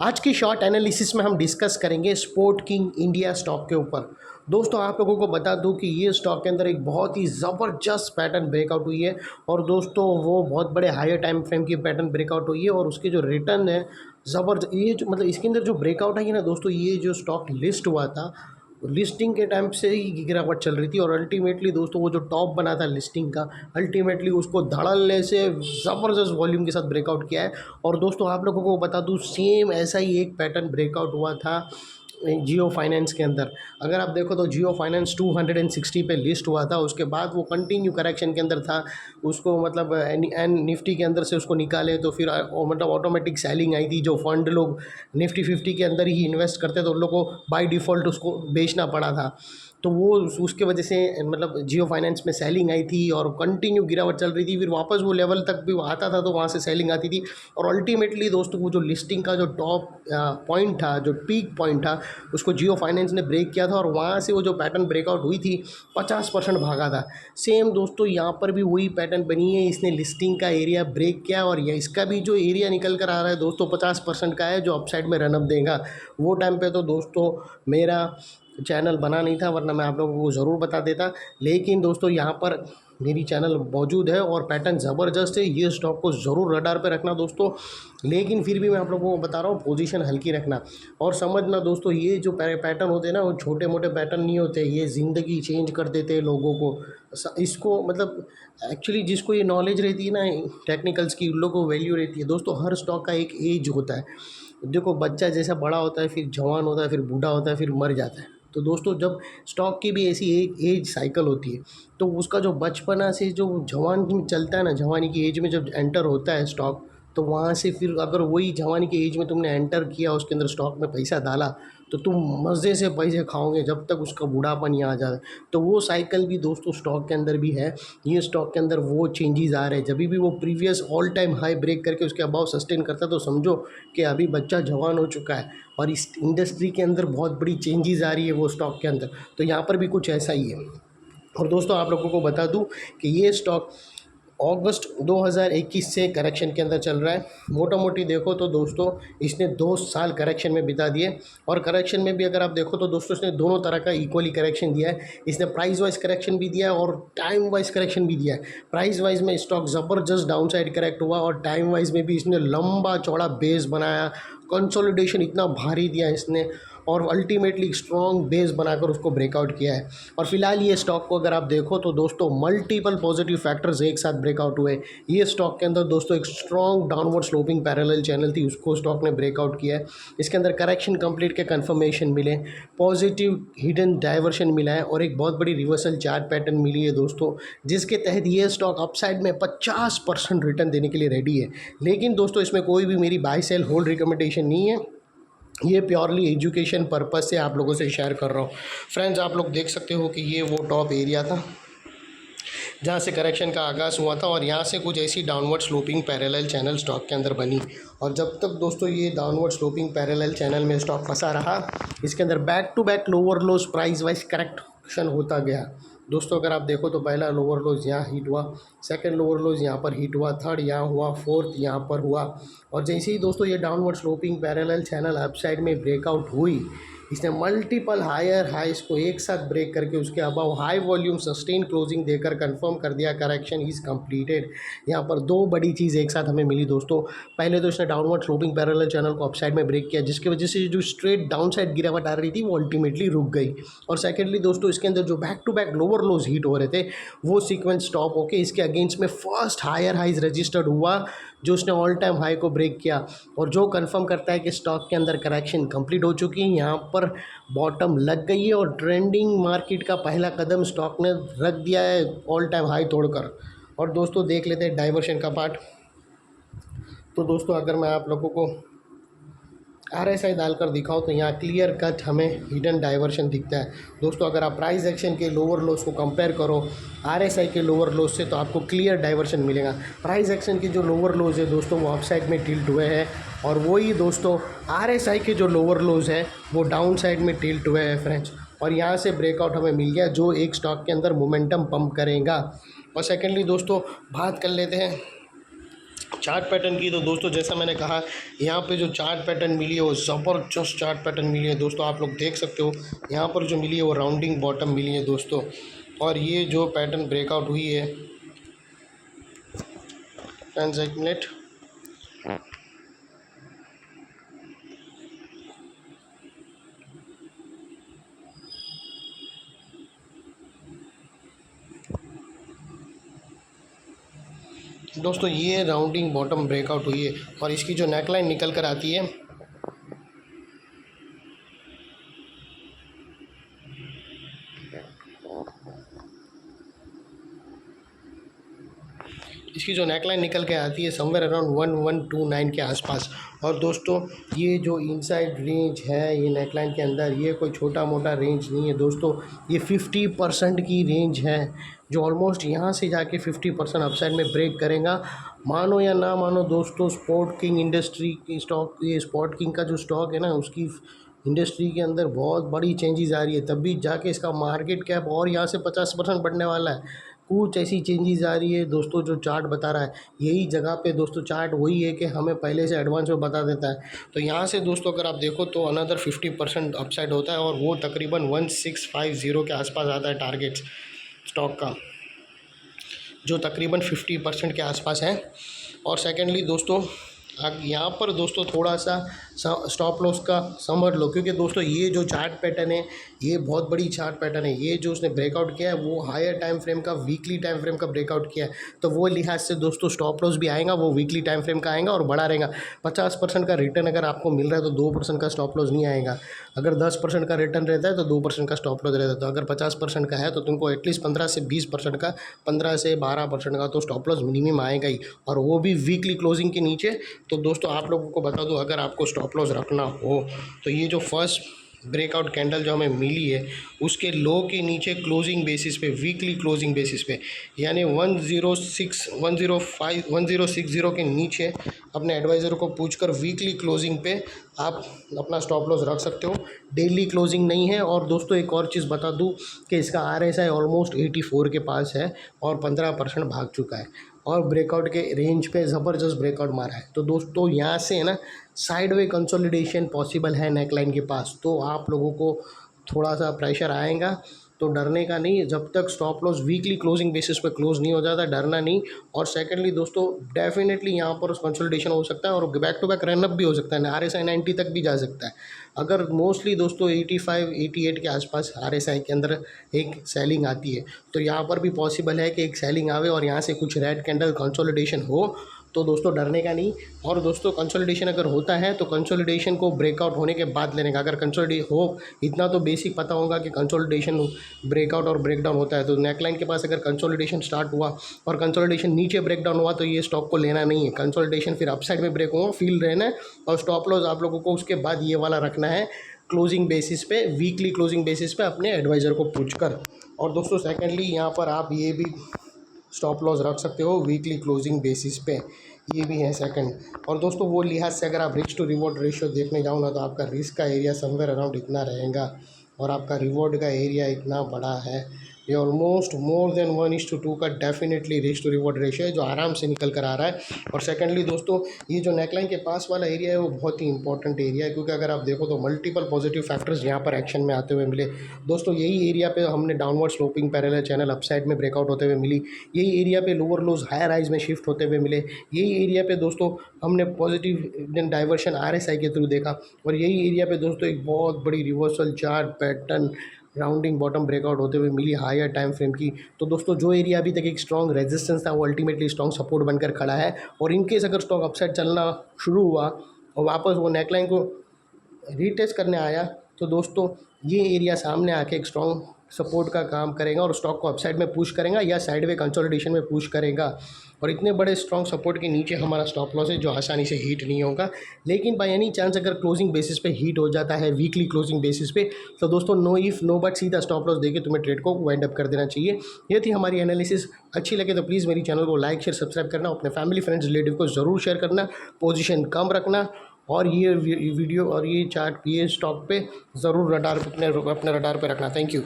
आज की short analysis में हम डिस्कस करेंगे स्पोर्ट किंग इंडिया स्टॉक के ऊपर। दोस्तों आप लोगों को बता दूं कि ये स्टॉक के अंदर एक बहुत ही ज़बरदस्त पैटर्न ब्रेकआउट हुई है और दोस्तों वो बहुत बड़े हायर टाइम फ्रेम की पैटर्न ब्रेकआउट हुई है और उसके जो रिटर्न है ज़बरदस्त। ये जो मतलब इसके अंदर जो ब्रेकआउट है ना दोस्तों, ये जो स्टॉक लिस्ट हुआ था लिस्टिंग के टाइम से ही गिरावट चल रही थी और अल्टीमेटली दोस्तों वो जो टॉप बना था लिस्टिंग का, अल्टीमेटली उसको धड़ल्ले से ज़बरदस्त वॉल्यूम के साथ ब्रेकआउट किया है। और दोस्तों आप लोगों को बता दूं सेम ऐसा ही एक पैटर्न ब्रेकआउट हुआ था जियो फाइनेंस के अंदर। अगर आप देखो तो जियो फाइनेंस 260 पे लिस्ट हुआ था, उसके बाद वो कंटिन्यू करेक्शन के अंदर था। उसको मतलब एन निफ्टी के अंदर से उसको निकाले तो फिर मतलब ऑटोमेटिक सेलिंग आई थी। जो फंड लोग निफ्टी 50 के अंदर ही इन्वेस्ट करते तो उन लोगों को बाय डिफ़ॉल्ट उसको बेचना पड़ा था। तो वो उसके वजह से मतलब जियो फाइनेंस में सेलिंग आई थी और कंटिन्यू गिरावट चल रही थी। फिर वापस वो लेवल तक भी आता था तो वहाँ से सेलिंग आती थी और अल्टीमेटली दोस्तों वो जो लिस्टिंग का जो टॉप पॉइंट था, जो पीक पॉइंट था, उसको जियो फाइनेंस ने ब्रेक किया था और वहाँ से वो जो पैटर्न ब्रेकआउट हुई थी 50% भागा था। सेम दोस्तों यहाँ पर भी वही पैटर्न बनी है, इसने लिस्टिंग का एरिया ब्रेक किया और ये इसका भी जो एरिया निकल कर आ रहा है दोस्तों 50% का है जो अपसाइड में रनअप देगा। वो टाइम पे तो दोस्तों मेरा चैनल बना नहीं था, वरना मैं आप लोगों को ज़रूर बता देता। लेकिन दोस्तों यहाँ पर मेरी चैनल मौजूद है और पैटर्न ज़बरदस्त है, ये स्टॉक को ज़रूर रडार पे रखना दोस्तों। लेकिन फिर भी मैं आप लोगों को बता रहा हूँ पोजीशन हल्की रखना और समझना दोस्तों, ये जो पैटर्न होते हैं ना वो छोटे मोटे पैटर्न नहीं होते, ये ज़िंदगी चेंज कर देते हैं लोगों को। इसको मतलब एक्चुअली जिसको ये नॉलेज रहती है ना टेक्निकल्स की, उन लोगों को वैल्यू रहती है दोस्तों। हर स्टॉक का एक एज होता है। देखो बच्चा जैसा बड़ा होता है, फिर जवान होता है, फिर बूढ़ा होता है, फिर मर जाता है। तो दोस्तों जब स्टॉक की भी ऐसी एक एज साइकिल होती है तो उसका जो बचपना से जो जवान में चलता है ना, जवानी की एज में जब एंटर होता है स्टॉक, तो वहाँ से फिर अगर वही जवानी की एज में तुमने एंटर किया, उसके अंदर स्टॉक में पैसा डाला, तो तुम मज़े से पैसे खाओगे जब तक उसका बूढ़ापन नहीं आ जाए। तो वो साइकिल भी दोस्तों स्टॉक के अंदर भी है। ये स्टॉक के अंदर वो चेंजेस आ रहे हैं। जब भी वो previous all time high break करके उसके अबाव सस्टेन करता है तो समझो कि अभी बच्चा जवान हो चुका है और इस इंडस्ट्री के अंदर बहुत बड़ी चेंजेस आ रही है वो स्टॉक के अंदर। तो यहाँ पर भी कुछ ऐसा ही है। और दोस्तों आप लोगों को बता दूं कि ये स्टॉक अगस्त 2021 से करेक्शन के अंदर चल रहा है। मोटा मोटी देखो तो दोस्तों इसने 2 साल करेक्शन में बिता दिए और करेक्शन में भी अगर आप देखो तो दोस्तों इसने दोनों तरह का इक्वली करेक्शन दिया है। इसने प्राइस वाइज करेक्शन भी दिया है और टाइम वाइज करेक्शन भी दिया है। प्राइस वाइज में स्टॉक ज़बरदस्त डाउन साइड करेक्ट हुआ और टाइम वाइज में भी इसने लंबा चौड़ा बेस बनाया, कंसोलिडेशन इतना भारी दिया इसने और अल्टीमेटली स्ट्रॉन्ग बेस बनाकर उसको ब्रेकआउट किया है। और फिलहाल ये स्टॉक को अगर आप देखो तो दोस्तों मल्टीपल पॉजिटिव फैक्टर्स एक साथ ब्रेकआउट हुए। ये स्टॉक के अंदर दोस्तों एक strong downward sloping parallel channel थी, उसको स्टॉक ने ब्रेकआउट किया है। इसके अंदर करेक्शन कंप्लीट के कंफर्मेशन मिले, पॉजिटिव हिडन डाइवर्शन मिला है और एक बहुत बड़ी रिवर्सल चार्ट पैटर्न मिली है दोस्तों, जिसके तहत ये स्टॉक अपसाइड में 50% रिटर्न देने के लिए रेडी है। लेकिन दोस्तों इसमें कोई भी मेरी बाय सेल होल्ड रिकमेंडेशन नहीं है, ये प्योरली एजुकेशन पर्पज़ से आप लोगों से शेयर कर रहा हूँ। फ्रेंड्स आप लोग देख सकते हो कि ये वो टॉप एरिया था जहाँ से करेक्शन का आगाज़ हुआ था और यहाँ से कुछ ऐसी downward sloping parallel channel stock के अंदर बनी और जब तक दोस्तों ये डाउनवर्ड स्लोपिंग पैरेलल चैनल में स्टॉक फंसा रहा, इसके अंदर back to back lower lows price wise correction होता गया। दोस्तों अगर आप देखो तो पहला लोअर लोज यहाँ हिट हुआ, सेकंड लोअर लोज यहाँ पर हिट हुआ, थर्ड यहाँ हुआ, फोर्थ यहाँ पर हुआ और जैसे ही दोस्तों ये downward sloping parallel channel upside में ब्रेकआउट हुई, इसने मल्टीपल हायर हाइस को एक साथ ब्रेक करके उसके above high volume sustain closing देकर कंफर्म कर दिया करेक्शन इज़ कंप्लीटेड। यहाँ पर दो बड़ी चीज़ एक साथ हमें मिली दोस्तों। पहले तो इसने डाउनवर्ड स्लोपिंग पैरेलल चैनल को अपसाइड में ब्रेक किया, जिसकी वजह से जो स्ट्रेट डाउन साइड गिरावट आ रही थी वो अल्टीमेटली रुक गई। और सेकेंडली दोस्तों इसके अंदर जो back to back lower lows hit हो रहे थे वो सीक्वेंस स्टॉप होकर इसके अगेंस्ट में फर्स्ट हायर हाइज रजिस्टर्ड हुआ, जो उसने ऑल टाइम हाई को ब्रेक किया और जो कंफर्म करता है कि स्टॉक के अंदर करेक्शन कंप्लीट हो चुकी है। यहाँ पर बॉटम लग गई है और ट्रेंडिंग मार्केट का पहला कदम स्टॉक ने रख दिया है ऑल टाइम हाई तोड़कर। और दोस्तों देख लेते हैं डाइवर्शन का पार्ट। तो दोस्तों अगर मैं आप लोगों को RSI डालकर दिखाओ तो यहाँ क्लियर कट हमें हिडन डाइवर्शन दिखता है दोस्तों। अगर आप प्राइस एक्शन के लोअर लोस को कंपेयर करो RSI के लोअर लोस से तो आपको क्लियर डाइवर्शन मिलेगा। प्राइस एक्शन के जो लोअर लोज है दोस्तों वो अपसाइड में टिल्ट हुए हैं और वही दोस्तों RSI के जो लोअर लोज है वो डाउन साइड में टिल्ट हुए हैं फ्रेंड्स। और यहाँ से ब्रेकआउट हमें मिल गया जो एक स्टॉक के अंदर मोमेंटम पंप करेगा। और सेकेंडली दोस्तों बात कर लेते हैं चार्ट पैटर्न की तो दोस्तों जैसा मैंने कहा, यहाँ पे जो चार्ट पैटर्न मिली है वो ज़बरदस्त चार्ट पैटर्न मिली है दोस्तों। आप लोग देख सकते हो यहाँ पर जो मिली है वो राउंडिंग बॉटम मिली है दोस्तों। और ये जो पैटर्न ब्रेकआउट हुई है, 10 मिनट, दोस्तों ये राउंडिंग बॉटम ब्रेकआउट हुई है और इसकी जो नेकलाइन निकल कर आती है, इसकी जो नेकलाइन निकल के आती है समवेयर अराउंड 1129 के आसपास। और दोस्तों ये जो इनसाइड रेंज है ये नेकलाइन के अंदर, ये कोई छोटा मोटा रेंज नहीं है दोस्तों, ये 50% की रेंज है जो ऑलमोस्ट यहाँ से जाके 50% अपसाइड में ब्रेक करेगा। मानो या ना मानो दोस्तों, स्पोर्ट किंग इंडस्ट्री की स्टॉक, ये स्पोर्ट किंग का जो स्टॉक है ना, उसकी इंडस्ट्री के अंदर बहुत बड़ी चेंजेस आ रही है, तभी जाके इसका मार्केट कैप और यहाँ से 50% बढ़ने वाला है। कुछ ऐसी चेंजेस आ रही है दोस्तों जो चार्ट बता रहा है। यही जगह पे दोस्तों चार्ट वही है कि हमें पहले से एडवांस में बता देता है। तो यहाँ से दोस्तों अगर आप देखो तो अनदर 50% अपसाइड होता है और वो तकरीबन 1650 के आसपास आता है टारगेट्स स्टॉक का, जो तकरीबन 50% के आसपास है। और सेकेंडली दोस्तों यहाँ पर दोस्तों थोड़ा सा स्टॉप लॉस का समझ लो, क्योंकि दोस्तों ये जो चार्ट पैटर्न है ये बहुत बड़ी चार्ट पैटर्न है। ये जो उसने ब्रेकआउट किया है वो हायर टाइम फ्रेम का, वीकली टाइम फ्रेम का ब्रेकआउट किया है, तो वो लिहाज से दोस्तों स्टॉप लॉस भी आएगा, वो वीकली टाइम फ्रेम का आएगा और बड़ा रहेगा। 50% का रिटर्न अगर आपको मिल रहा है तो 2% का स्टॉप लॉस नहीं आएगा। अगर 10% का रिटर्न रहता है तो 2% का स्टॉप लॉस रहता है। तो अगर 50% का है तो तुमको एटलीस्ट 15 से 20% का, 15 से 12% का तो स्टॉप लॉस मिनिमम आएगा ही, और वो भी वीकली क्लोजिंग के नीचे। तो दोस्तों आप लोगों को बता दूं, अगर आपको स्टॉप लॉस रखना हो तो ये जो फर्स्ट ब्रेकआउट कैंडल जो हमें मिली है उसके लो के नीचे क्लोजिंग बेसिस पे, वीकली क्लोजिंग बेसिस पे, यानी 1060 के नीचे अपने एडवाइज़र को पूछकर वीकली क्लोजिंग पे आप अपना स्टॉप लॉस रख सकते हो। डेली क्लोजिंग नहीं है। और दोस्तों एक और चीज़ बता दूं कि इसका RSI ऑलमोस्ट 84 के पास है और 15% भाग चुका है और ब्रेकआउट के रेंज पे ज़बरदस्त ब्रेकआउट मारा है। तो दोस्तों यहाँ से है ना साइडवे कंसोलिडेशन पॉसिबल है नेकलाइन के पास, तो आप लोगों को थोड़ा सा प्रेशर आएगा, तो डरने का नहीं। जब तक stop loss weekly closing basis पे क्लोज नहीं हो जाता, डरना नहीं। और सेकेंडली दोस्तों डेफिनेटली यहाँ पर कंसोलिडेशन हो सकता है और बैक टू बैक रनअप भी हो सकता है, RSI 90 तक भी जा सकता है। अगर मोस्टली दोस्तों 85-88 के आसपास RSI के अंदर एक सेलिंग आती है, तो यहाँ पर भी पॉसिबल है कि एक सेलिंग आवे और यहाँ से कुछ रेड कैंडल कंसोलिडेशन हो, तो दोस्तों डरने का नहीं। और दोस्तों कंसोलिडेशन अगर होता है तो कंसोलिडेशन को ब्रेकआउट होने के बाद लेने का। अगर कंसोलिडेट हो, इतना तो बेसिक पता होगा कि कंसोलिडेशन ब्रेकआउट और ब्रेकडाउन होता है, तो नेकलाइन के पास अगर कंसोलिडेशन स्टार्ट हुआ और कंसोलिडेशन नीचे ब्रेकडाउन हुआ तो ये स्टॉक को लेना नहीं है। कंसोलिडेशन फिर अपसाइड में ब्रेक हुआ फील रहना है और स्टॉप लॉस आप लोगों को उसके बाद ये वाला रखना है क्लोजिंग बेसिस पे, वीकली क्लोजिंग बेसिस पे अपने एडवाइज़र को पूछकर। और दोस्तों सेकेंडली यहाँ पर आप ये भी स्टॉप लॉस रख सकते हो वीकली क्लोजिंग बेसिस पे, ये भी है सेकंड। और दोस्तों वो लिहाज से अगर आप रिस्क टू रिवॉर्ड रेशियो देखने जाओ ना, तो आपका रिस्क का एरिया समवेयर अराउंड इतना रहेगा और आपका रिवॉर्ड का एरिया इतना बड़ा है। ये ऑलमोस्ट मोर देन 1:2 का definitely risk to reward ratio है जो आराम से निकल कर आ रहा है। और सेकेंडली दोस्तों ये जो नेकलाइन के पास वाला एरिया है वो बहुत ही इंपॉर्टेंट एरिया है, क्योंकि अगर आप देखो तो मल्टीपल पॉजिटिव फैक्टर्स यहाँ पर एक्शन में आते हुए मिले। दोस्तों यही एरिया पे हमने downward sloping parallel channel upside में ब्रेकआउट होते हुए मिली, यही एरिया पे लोअर लोज हायर हाइज में शिफ्ट होते हुए मिले, यही एरिया पे दोस्तों हमने पॉजिटिव डाइवर्शन RSI के थ्रू देखा, और यही एरिया पे दोस्तों एक बहुत बड़ी reversal chart pattern rounding bottom breakout होते हुए मिली हायर टाइम फ्रेम की। तो दोस्तों जो एरिया अभी तक एक स्ट्रॉन्ग रेजिस्टेंस था वो अल्टीमेटली स्ट्रॉन्ग सपोर्ट बनकर खड़ा है। और इनकेस अगर स्टॉक अपसाइड चलना शुरू हुआ और वापस वो नेकलाइन को रीटेस्ट करने आया, तो दोस्तों ये एरिया सामने आके एक स्ट्रॉन्ग सपोर्ट का काम करेगा और स्टॉक को अपसाइड में पुश करेगा या साइडवे कंसोलिडेशन में पुश करेगा। और इतने बड़े स्ट्रॉन्ग सपोर्ट के नीचे हमारा स्टॉप लॉस है जो आसानी से हीट नहीं होगा। लेकिन बाय एनी चांस अगर क्लोजिंग बेसिस पे हीट हो जाता है वीकली क्लोजिंग बेसिस पे, तो दोस्तों नो इफ नो बट सीधा स्टॉप लॉस देके तुम्हें ट्रेड को वाइंड अप कर देना चाहिए। ये थी हमारी एनालिसिस। अच्छी लगे तो प्लीज़ मेरी चैनल को लाइक शेयर सब्सक्राइब करना, अपने फैमिली फ्रेंड्स रिलेटिव को ज़रूर शेयर करना, पोजीशन कम रखना, और ये वीडियो और ये चार्ट ये स्टॉक पे ज़रूर अपने रडार पे रखना। Thank you.